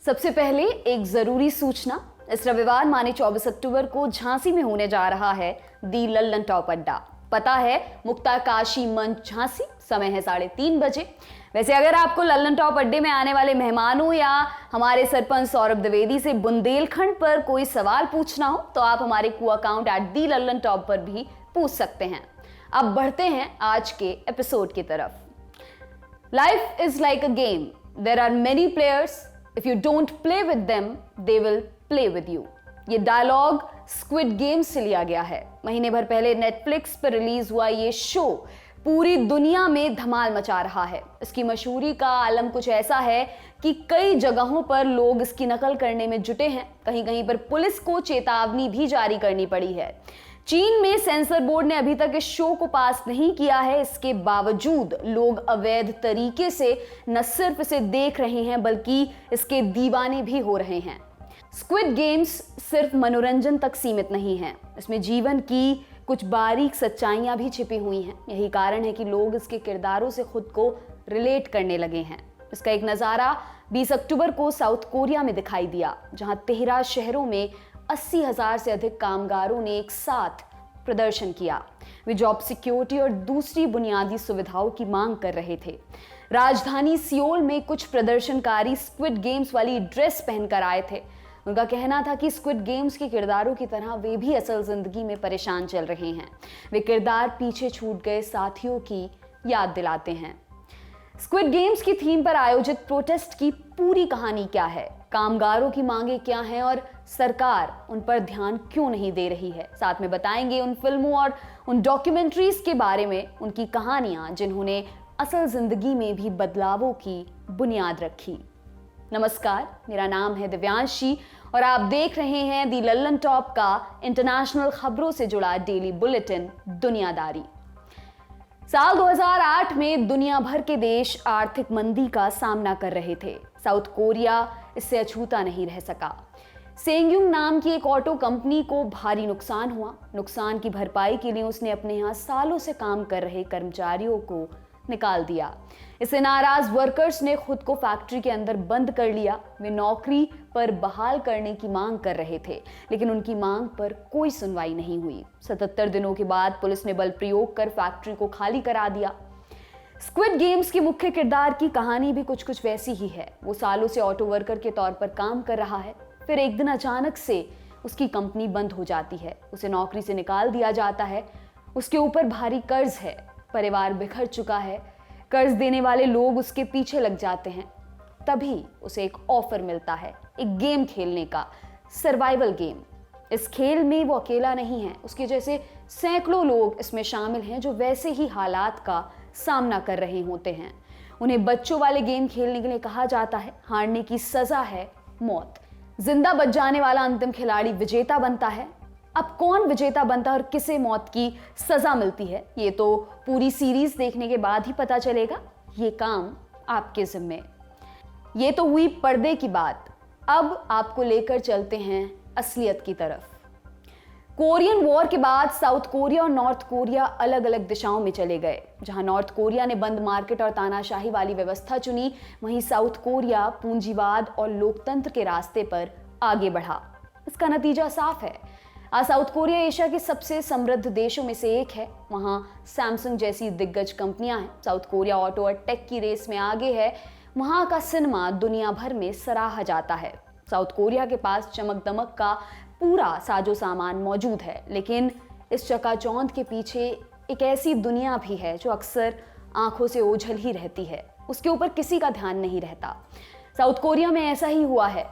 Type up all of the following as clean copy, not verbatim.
सबसे पहले एक जरूरी सूचना। इस रविवार माने 24 अक्टूबर को झांसी में होने जा रहा है दी लल्लन टॉप अड्डा। पता है मुक्ताकाशी मंच झांसी। समय है 3:30 बजे। वैसे अगर आपको लल्लन टॉप अड्डे में आने वाले मेहमानों या हमारे सरपंच सौरभ द्विवेदी से बुंदेलखंड पर कोई सवाल पूछना हो तो आप हमारे अकाउंट @दी लल्लन टॉप पर भी पूछ सकते हैं। अब बढ़ते हैं आज के एपिसोड की तरफ। Life is like a game, there are many players, if you don't play with them they will play with you. ये डायलॉग स्क्विड गेम से लिया गया है। महीने भर पहले नेटफ्लिक्स पर रिलीज हुआ ये शो पूरी दुनिया में धमाल मचा रहा है। इसकी मशहूरी का आलम कुछ ऐसा है कि कई जगहों पर लोग इसकी नकल करने में जुटे हैं। कहीं कहीं पर पुलिस को चेतावनी भी जारी करनी पड़ी है। चीन में सेंसर बोर्ड ने अभी तक इस शो को पास नहीं किया है। इसके बावजूद लोग अवैध तरीके से न सिर्फ इसे देख रहे हैं बल्कि इसके दीवाने भी हो रहे हैं। स्क्विड गेम्स सिर्फ मनोरंजन तक सीमित नहीं है, इसमें जीवन की कुछ बारीक सच्चाइयां भी छिपी हुई हैं। यही कारण है कि लोग इसके किरदारों से खुद को रिलेट करने लगे हैं। इसका एक नज़ारा 20 अक्टूबर को साउथ कोरिया में दिखाई दिया, जहां 13 शहरों में 80,000 से अधिक कामगारों ने एक साथ प्रदर्शन किया। वे जॉब सिक्योरिटी और दूसरी बुनियादी सुविधाओं की मांग कर रहे थे। राजधानी सियोल में कुछ प्रदर्शनकारी स्क्विड गेम्स वाली ड्रेस पहनकर आए थे। उनका कहना था कि स्क्विड गेम्स के किरदारों की तरह वे भी असल जिंदगी में परेशान चल रहे हैं। वे किरदार पीछे छूट गए साथियों की याद दिलाते हैं। स्क्विड गेम्स की थीम पर आयोजित प्रोटेस्ट की पूरी कहानी क्या है, कामगारों की मांगे क्या हैं और सरकार उन पर ध्यान क्यों नहीं दे रही है। साथ में बताएंगे उन फिल्मों और उन डॉक्यूमेंट्रीज के बारे में, उनकी कहानियां जिन्होंने असल जिंदगी में भी बदलावों की बुनियाद रखी। नमस्कार, मेरा नाम है दिव्यांशी और आप देख रहे हैं दी लल्लन टॉप का इंटरनेशनल खबरों से जुड़ा डेली बुलेटिन दुनियादारी। साल 2008 में दुनिया भर के देश आर्थिक मंदी का सामना कर रहे थे। साउथ कोरिया इससे अछूता नहीं रह सका। सेंग्यूंग नाम की एक ऑटो कंपनी को भारी नुकसान हुआ। नुकसान की भरपाई के लिए उसने अपने यहाँ सालों से काम कर रहे कर्मचारियों को निकाल दिया। इससे नाराज वर्कर्स ने खुद को फैक्ट्री के अंदर बंद कर लिया। वे नौकरी पर बहाल करने की मांग कर रहे थे, लेकिन उनकी मांग पर कोई सुनवाई नहीं हुई। 77 दिनों के बाद पुलिस ने बल प्रयोग कर फैक्ट्री को खाली करा दिया। स्क्विड गेम्स के मुख्य किरदार की कहानी भी कुछ वैसी ही है। वो सालों से ऑटो वर्कर के तौर पर काम कर रहा है। फिर एक दिन अचानक से उसकी कंपनी बंद हो जाती है। उसे नौकरी से निकाल दिया जाता है। उसके ऊपर भारी कर्ज है, परिवार बिखर चुका है, कर्ज देने वाले लोग उसके पीछे लग जाते हैं। तभी उसे एक ऑफर मिलता है, एक गेम खेलने का, सर्वाइवल गेम। इस खेल में वो अकेला नहीं है, उसके जैसे सैकड़ों लोग इसमें शामिल हैं जो वैसे ही हालात का सामना कर रहे होते हैं। उन्हें बच्चों वाले गेम खेलने के लिए कहा जाता है। हारने की सजा है मौत। जिंदा बच जाने वाला अंतिम खिलाड़ी विजेता बनता है। अब कौन विजेता बनता है और किसे मौत की सजा मिलती है, ये तो पूरी सीरीज देखने के बाद ही पता चलेगा। ये काम आपके जिम्मे। ये तो हुई पर्दे की बात। अब आपको लेकर चलते हैं असलियत की तरफ। कोरियन वॉर के बाद साउथ कोरिया और नॉर्थ कोरिया अलग अलग दिशाओं में चले गए। जहां नॉर्थ कोरिया ने बंद मार्केट और तानाशाही वाली व्यवस्था चुनी, वहीं साउथ कोरिया पूंजीवाद और लोकतंत्र के रास्ते पर आगे बढ़ा। इसका नतीजा साफ है। आज साउथ कोरिया एशिया के सबसे समृद्ध देशों में से एक है। वहां सैमसंग जैसी दिग्गज कंपनियां हैं। साउथ कोरिया ऑटो और टेक की रेस में आगे है। वहां का सिनेमा दुनिया भर में सराहा जाता है। साउथ कोरिया के पास चमक दमक का पूरा साजो सामान मौजूद है, लेकिन इस चकाचौंध के पीछे एक ऐसी दुनिया भी है जो अक्सर आंखों से ओझल ही रहती है। उसके ऊपर किसी का ध्यान नहीं रहता। साउथ कोरिया में ऐसा ही हुआ है।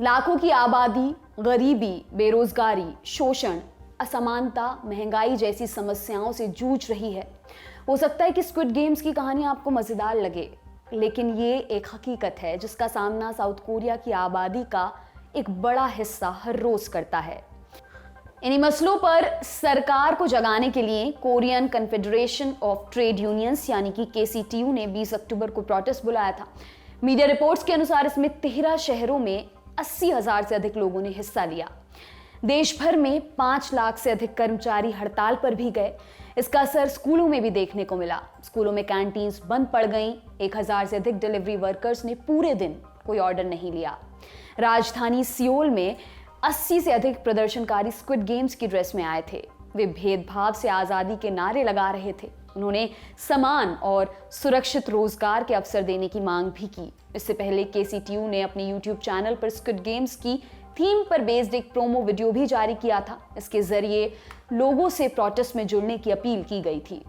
लाखों की आबादी गरीबी, बेरोजगारी, शोषण, असमानता, महंगाई जैसी समस्याओं से जूझ रही है। हो सकता है कि स्क्विड गेम्स की कहानी आपको मजेदार लगे, लेकिन ये एक हकीकत है जिसका सामना साउथ कोरिया की आबादी का एक बड़ा हिस्सा हर रोज करता है। इन्हीं मसलों पर सरकार को जगाने के लिए Korean confederation of trade unions यानी कि KCTU ने 20 अक्टूबर को प्रोटेस्ट बुलाया था। मीडिया रिपोर्ट्स के अनुसार इसमें 13 शहरों में 80,000 से अधिक लोगों ने हिस्सा लिया। देश भर में 5 लाख से अधिक कर्मचारी हड़ताल पर भी गए। इसका असर स्कूलों में भी देखने को मिला। स्कूलों में कैंटीन्स बंद पड़ गईं। 1000 से अधिक डिलीवरी वर्कर्स ने पूरे दिन कोई ऑर्डर नहीं लिया। राजधानी सियोल में 80 से अधिक प्रदर्शनकारी स्क्विड गेम्स की ड्रेस में आए थे। वे भेदभाव से आजादी के नारे लगा रहे थे। उन्होंने समान और सुरक्षित रोजगार के अवसर देने की मांग भी की। इससे पहले केसीटीयू ने अपने यूट्यूब चैनल पर स्क्विड गेम्स की थीम पर बेस्ड एक प्रोमो वीडियो भी जारी किया था। इसके जरिए लोगों से प्रोटेस्ट में जुड़ने की अपील की गई थी।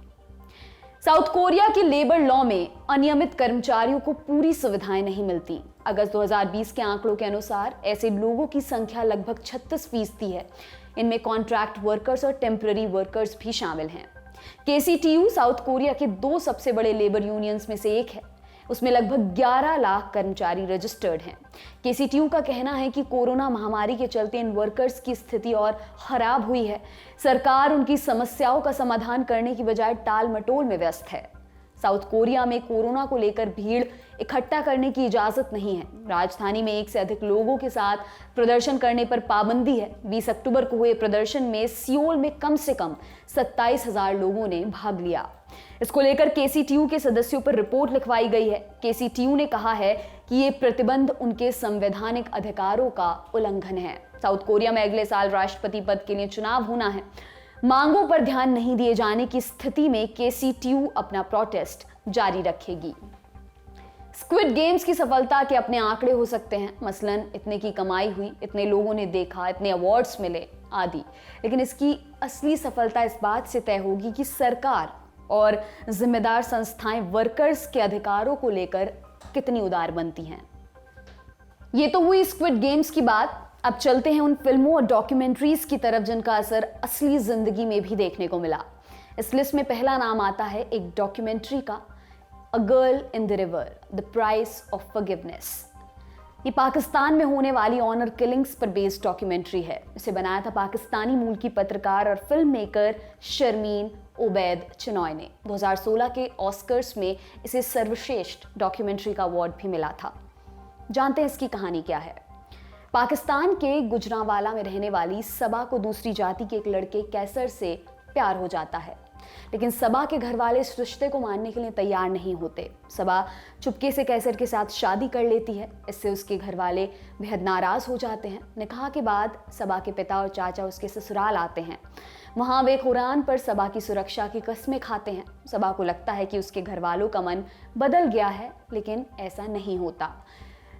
साउथ कोरिया के लेबर लॉ में अनियमित कर्मचारियों को पूरी सुविधाएं नहीं मिलती। अगस्त 2020 के आंकड़ों के अनुसार ऐसे लोगों की संख्या लगभग 36% है। इनमें कॉन्ट्रैक्ट वर्कर्स और टेम्पररी वर्कर्स भी शामिल हैं। केसीटीयू साउथ कोरिया के 2 सबसे बड़े लेबर यूनियंस में से एक है। उसमें लगभग 11 लाख कर्मचारी रजिस्टर्ड हैं। केसीटीयू का कहना है कि कोरोना महामारी के चलते इन वर्कर्स की स्थिति और खराब हुई है। सरकार उनकी समस्याओं का समाधान करने की बजाय टाल मटोल में व्यस्त है। साउथ कोरिया में कोरोना को लेकर भीड़ इकट्ठा करने की इजाजत नहीं है। राजधानी में 1 से अधिक लोगों के साथ प्रदर्शन करने पर पाबंदी है। 20 अक्टूबर को हुए प्रदर्शन में सियोल में कम से कम 27,000 लोगों ने भाग लिया। इसको लेकर केसीटीयू के सदस्यों पर रिपोर्ट लिखवाई गई है। केसीटीयू ने कहा है कि ये प्रतिबंध उनके संवैधानिक अधिकारों का उल्लंघन है। साउथ कोरिया में अगले साल राष्ट्रपति पद के लिए चुनाव होना है। मांगों पर ध्यान नहीं दिए जाने की स्थिति में केसीटीयू अपना प्रोटेस्ट जारी रखेगी। स्क्विड गेम्स की सफलता के अपने आंकड़े हो सकते हैं, मसलन इतने की कमाई हुई, इतने लोगों ने देखा, इतने अवार्ड्स मिले आदि। लेकिन इसकी असली सफलता इस बात से तय होगी कि सरकार और जिम्मेदार संस्थाएं वर्कर्स के अधिकारों को लेकर कितनी उदार बनती हैं। ये तो हुई स्क्विड गेम्स की बात। अब चलते हैं उन फिल्मों और डॉक्यूमेंट्रीज की तरफ जिनका असर असली जिंदगी में भी देखने को मिला। इस लिस्ट में पहला नाम आता है एक डॉक्यूमेंट्री का, a girl in the river, the price of forgiveness. ये पाकिस्तान में होने वाली ऑनर किलिंग्स पर बेस्ड डॉक्यूमेंट्री है। इसे बनाया था पाकिस्तानी मूल की पत्रकार और फिल्म मेकर शर्मीन ओबैद चिनॉय ने। 2016 के ऑस्कर्स में इसे सर्वश्रेष्ठ डॉक्यूमेंट्री का अवार्ड भी मिला था। जानते हैं इसकी कहानी क्या है। पाकिस्तान के गुजरांवाला में रहने वाली सबा को दूसरी जाति के एक लड़के कैसर से प्यार हो जाता है, लेकिन सबा के घर वाले इस रिश्ते को मानने के लिए तैयार नहीं होते। सबा चुपके से कैसर के साथ शादी कर लेती है। इससे उसके घर वाले बेहद नाराज हो जाते हैं। निकाह के बाद सबा के पिता और चाचा उसके ससुराल आते हैं। वहाँ वे कुरान पर सबा की सुरक्षा की कस्में खाते हैं। सबा को लगता है कि उसके घर वालों का मन बदल गया है, लेकिन ऐसा नहीं होता।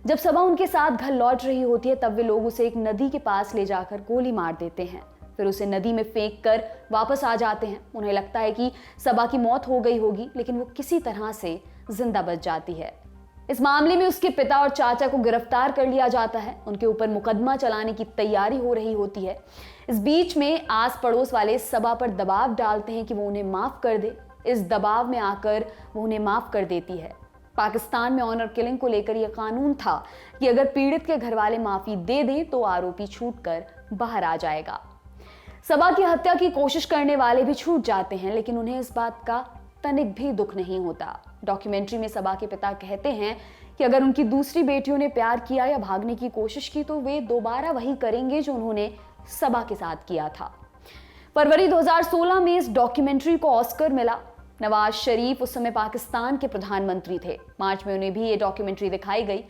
जब सबा उनके साथ घर लौट रही होती है तब वे लोग उसे एक नदी के पास ले जाकर गोली मार देते हैं। फिर उसे नदी में फेंक कर वापस आ जाते हैं। उन्हें लगता है कि सबा की मौत हो गई होगी, लेकिन वो किसी तरह से जिंदा बच जाती है। इस मामले में उसके पिता और चाचा को गिरफ्तार कर लिया जाता है। उनके ऊपर मुकदमा चलाने की तैयारी हो रही होती है। इस बीच में आस पड़ोस वाले सबा पर दबाव डालते हैं कि वो उन्हें माफ कर दे। इस दबाव में आकर वो उन्हें माफ कर देती है। पाकिस्तान में ऑनर किलिंग को लेकर यह कानून था कि अगर पीड़ित के घर वाले माफी दे दें तो आरोपी छूटकर बाहर आ जाएगा। सबा की हत्या की कोशिश करने वाले भी छूट जाते हैं, लेकिन उन्हें इस बात का तनिक भी दुख नहीं होता। डॉक्यूमेंट्री में सबा के पिता कहते हैं कि अगर उनकी दूसरी बेटियों ने प्यार किया या भागने की कोशिश की तो वे दोबारा वही करेंगे जो उन्होंने सबा के साथ किया था। फरवरी 2016 में इस डॉक्यूमेंट्री को ऑस्कर मिला। नवाज शरीफ उस समय पाकिस्तान के प्रधानमंत्री थे। मार्च में उन्हें भी ये डॉक्यूमेंट्री दिखाई गई।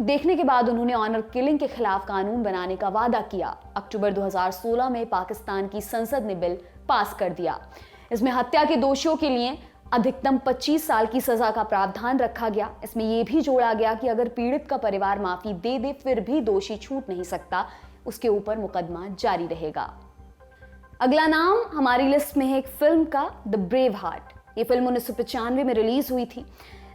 देखने के बाद उन्होंने ऑनर किलिंग के खिलाफ कानून बनाने का वादा किया। अक्टूबर 2016 में पाकिस्तान की संसद ने बिल पास कर दिया। इसमें हत्या के दोषियों के लिए अधिकतम 25 साल की सजा का प्रावधान रखा गया। इसमें यह भी जोड़ा गया कि अगर पीड़ित का परिवार माफी दे दे फिर भी दोषी छूट नहीं सकता, उसके ऊपर मुकदमा जारी रहेगा। अगला नाम हमारी लिस्ट में है एक फिल्म का, द ब्रेव हार्ट। ये फिल्म 1995 में रिलीज हुई थी।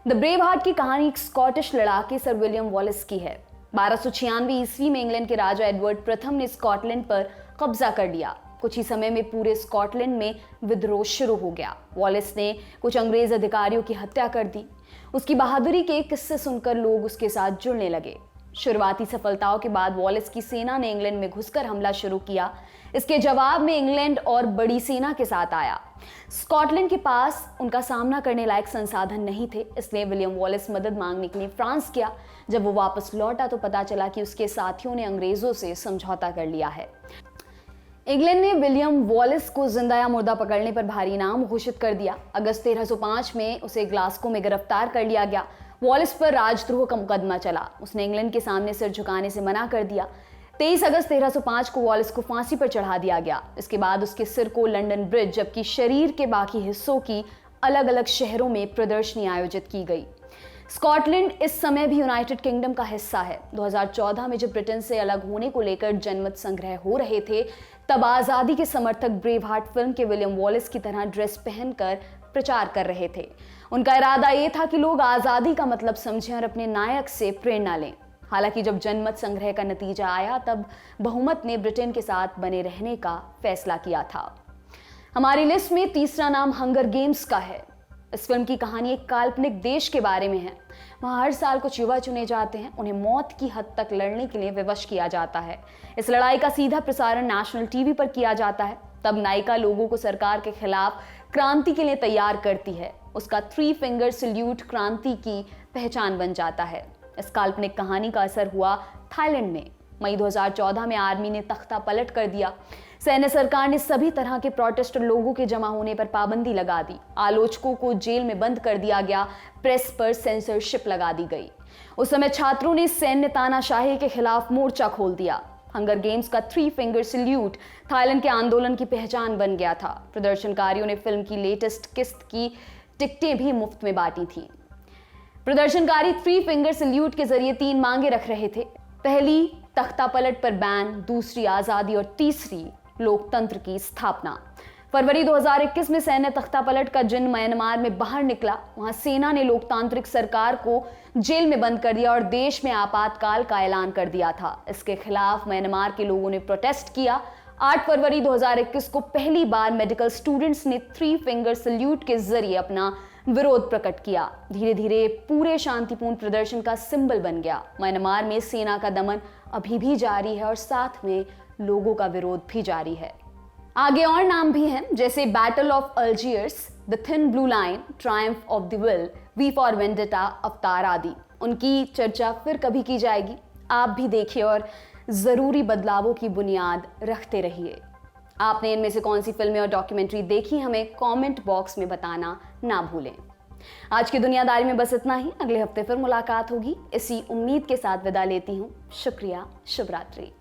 द ब्रेव हार्ट की कहानी एक स्कॉटिश लड़ाके सर विलियम वॉलिस की है। 1296 ईस्वी में इंग्लैंड के राजा एडवर्ड प्रथम ने स्कॉटलैंड पर कब्जा कर लिया। कुछ ही समय में पूरे स्कॉटलैंड में विद्रोह शुरू हो गया। वॉलिस ने कुछ अंग्रेज अधिकारियों की हत्या कर दी। उसकी बहादुरी के किस्से सुनकर लोग उसके साथ जुड़ने लगे। शुरुआती सफलताओं के बाद वॉलिस की सेना ने इंग्लैंड में घुसकर हमला शुरू किया। इसके जवाब में इंग्लैंड और बड़ी सेना के साथ आया। स्कॉटलैंड के पास उनका सामना करने लायक संसाधन नहीं थे, इसलिए विलियम वॉलिस मदद मांगने के लिए फ्रांस गया। जब वो वापस लौटा तो पता चला कि उसके साथियों ने अंग्रेजों से समझौता कर लिया है। इंग्लैंड ने विलियम वॉलिस को जिंदा या मुर्दा पकड़ने पर भारी इनाम घोषित कर दिया। अगस्त 1305 में उसे ग्लास्को में गिरफ्तार कर लिया गया। वॉलिस पर राजद्रोह का मुकदमा चला। उसने इंग्लैंड के सामने सिर झुकाने से मना कर दिया। 23 अगस्त 1305 को वॉलिस को फांसी पर चढ़ा दिया गया। इसके बाद उसके सिर को लंदन ब्रिज जबकि शरीर के बाकी हिस्सों की अलग अलग शहरों में प्रदर्शनी आयोजित की गई। स्कॉटलैंड इस समय भी यूनाइटेड किंगडम का हिस्सा है। 2014 में जब ब्रिटेन से अलग होने को लेकर जनमत संग्रह हो रहे थे, तब आज़ादी के समर्थक ब्रेव हार्ट फिल्म के विलियम वॉलिस की तरह ड्रेस पहनकर प्रचार कर रहे थे। उनका इरादा ये था कि लोग आज़ादी का मतलब समझें और अपने नायक से प्रेरणा लें। हालांकि जब जनमत संग्रह का नतीजा आया, तब बहुमत ने ब्रिटेन के साथ बने रहने का फैसला किया था। हमारी लिस्ट में तीसरा नाम हंगर गेम्स का है। इस फिल्म की कहानी एक काल्पनिक देश के बारे में है। वहाँ हर साल कुछ युवा चुने जाते हैं, उन्हें मौत की हद तक लड़ने के लिए विवश किया जाता है। इस लड़ाई का सीधा प्रसारण नेशनल टीवी पर किया जाता है। तब नायिका लोगों को सरकार के खिलाफ क्रांति के लिए तैयार करती है। उसका 3 फिंगर सल्यूट क्रांति की पहचान बन जाता है। इस काल्पनिक कहानी का असर हुआ थाईलैंड में। मई 2014 में आर्मी ने तख्ता पलट कर दिया। सैन्य सरकार ने सभी तरह के प्रोटेस्ट और लोगों के जमा होने पर पाबंदी लगा दी। आलोचकों को जेल में बंद कर दिया गया। प्रेस पर सेंसरशिप लगा दी गई। उस समय छात्रों ने सैन्य तानाशाही के खिलाफ मोर्चा खोल दिया। हंगर गेम्स का 3 फिंगर सल्यूट थाईलैंड के आंदोलन की पहचान बन गया था। प्रदर्शनकारियों ने फिल्म की लेटेस्ट किस्त की टिकटें भी मुफ्त में बांटी थी। प्रदर्शनकारी 3 फिंगर सल्यूट के जरिए 3 मांगे रख रहे थे। पहली, तख्ता पलट पर बैन। दूसरी, आजादी। और तीसरी, लोकतंत्र की स्थापना। फरवरी 2021 में सैन्य तख्ता पलट का जिन म्यांमार में बाहर निकला, वहां सेना ने लोकतांत्रिक सरकार को जेल में बंद कर दिया और देश में आपातकाल का ऐलान कर दिया था। इसके खिलाफ म्यांमार के लोगों ने प्रोटेस्ट किया। 8 फरवरी 2021 को पहली बार मेडिकल स्टूडेंट्स ने 3 फिंगर सल्यूट के जरिए अपना विरोध प्रकट किया। धीरे धीरे पूरे शांतिपूर्ण प्रदर्शन का सिंबल बन गया। म्यांमार में सेना का दमन अभी भी जारी है और साथ में लोगों का विरोध भी जारी है। आगे और नाम भी हैं, जैसे battle of Algiers, the thin blue line, triumph of the will, V for vendetta, Avatar आदि। उनकी चर्चा फिर कभी की जाएगी। आप भी देखिए और जरूरी बदलावों की बुनियाद रखते रहिए। आपने इनमें से कौन सी फिल्में और डॉक्यूमेंट्री देखी, हमें कमेंट बॉक्स में बताना ना भूलें। आज की दुनियादारी में बस इतना ही। अगले हफ्ते फिर मुलाकात होगी। इसी उम्मीद के साथ विदा लेती हूँ। शुक्रिया। शुभ रात्रि।